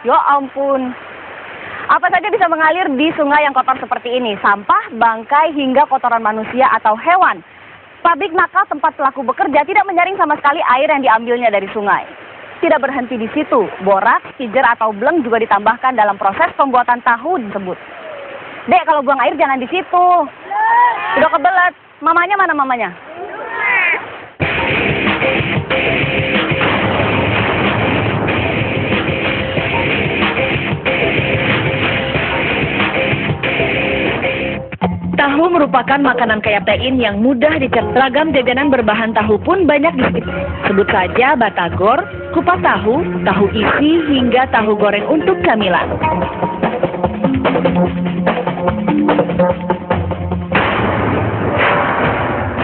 Ya ampun. Apa saja bisa mengalir di sungai yang kotor seperti ini? Sampah, bangkai, hingga kotoran manusia atau hewan. Pabrik nakal tempat pelaku bekerja tidak menyaring sama sekali air yang diambilnya dari sungai. Tidak berhenti di situ, borak, pijer atau bleng juga ditambahkan dalam proses pembuatan tahu tersebut. Dek, kalau buang air jangan di situ. Udah kebelet. Mamanya mana mamanya? Tahu merupakan makanan kaya protein yang mudah dicerna. Ragam jajanan berbahan tahu pun banyak disebut. Sebut saja batagor, kupat tahu, tahu isi, hingga tahu goreng untuk camilan.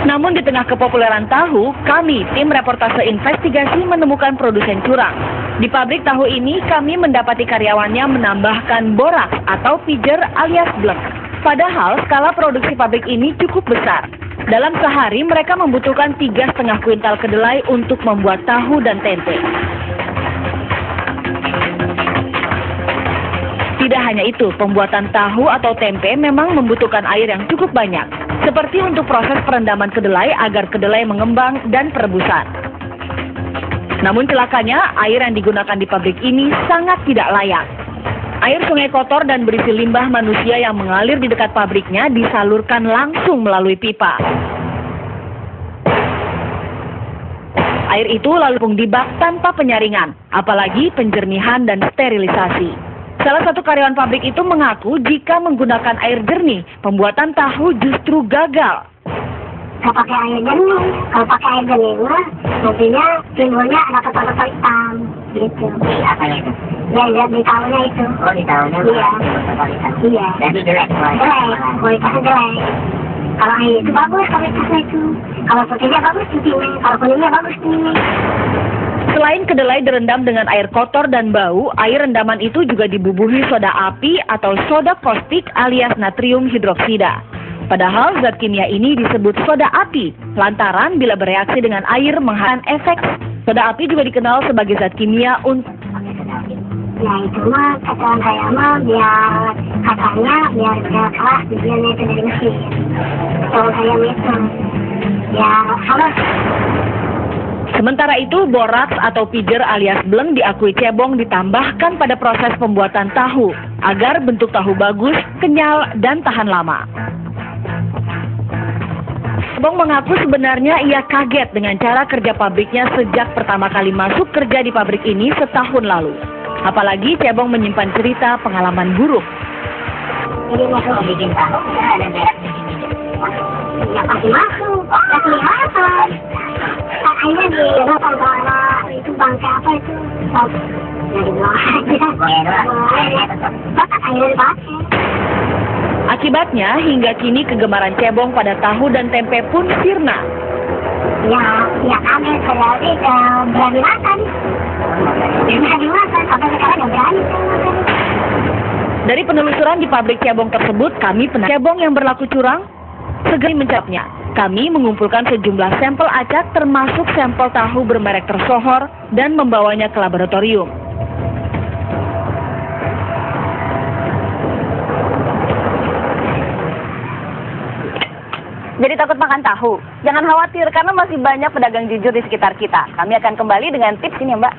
Namun di tengah kepopuleran tahu, kami, tim reportase investigasi menemukan produsen curang. Di pabrik tahu ini, kami mendapati karyawannya menambahkan borak atau pijer alias bleng. Padahal skala produksi pabrik ini cukup besar. Dalam sehari mereka membutuhkan 3,5 kuintal kedelai untuk membuat tahu dan tempe. Tidak hanya itu, pembuatan tahu atau tempe memang membutuhkan air yang cukup banyak. Seperti untuk proses perendaman kedelai agar kedelai mengembang dan perebusan. Namun celakanya, air yang digunakan di pabrik ini sangat tidak layak. Air sungai kotor dan berisi limbah manusia yang mengalir di dekat pabriknya disalurkan langsung melalui pipa. Air itu lalu di bak tanpa penyaringan, apalagi penjernihan dan sterilisasi. Salah satu karyawan pabrik itu mengaku jika menggunakan air jernih, pembuatan tahu justru gagal. Kalau pakai air jernih, nantinya timbulnya ada kotor-kotor hitam, gitu. Apa itu? Ya, lihat di tahunya itu. Oh, di tahunya? Iya. Iya. Jadi jelek. Jelek, kualitasnya jelek. Kalau air itu bagus kualitasnya itu. Kalau putihnya bagus putihnya, kalau kuningnya bagus kuningnya. Selain kedelai direndam dengan air kotor dan bau, air rendaman itu juga dibubuhi soda api atau soda kaustik alias natrium hidroksida. Padahal zat kimia ini disebut soda api, lantaran bila bereaksi dengan air menghasilkan efek. Soda api juga dikenal sebagai zat kimia untuk... Ya itu mah, kata saya mah biar keras tujuannya itu dari mesin. Kalau saya itu, ya halus. Sementara itu, boraks atau pijer alias bleng diakui cebong ditambahkan pada proses pembuatan tahu, agar bentuk tahu bagus, kenyal, dan tahan lama. Cebong mengaku sebenarnya ia kaget dengan cara kerja pabriknya sejak pertama kali masuk kerja di pabrik ini setahun lalu. Apalagi Cebong menyimpan cerita pengalaman buruk. Jadi masuk bikin tahu, ada berak di sini. Ya pasti masuk, tak kelihatan. Akhirnya dilakukan sama itu bangkai apa itu? Jadi buang aja. Akhirnya dipakai. Akibatnya, hingga kini kegemaran Cebong pada tahu dan tempe pun sirna. Ya kami sehari berani makan. Berani makan, sampai sekarang nggak berani. Dari penelusuran di pabrik Cebong tersebut, kami Cebong yang berlaku curang segera mencapnya. Kami mengumpulkan sejumlah sampel acak termasuk sampel tahu bermerek tersohor dan membawanya ke laboratorium. Jadi takut makan tahu? Jangan khawatir karena masih banyak pedagang jujur di sekitar kita. Kami akan kembali dengan tips ini, Mbak.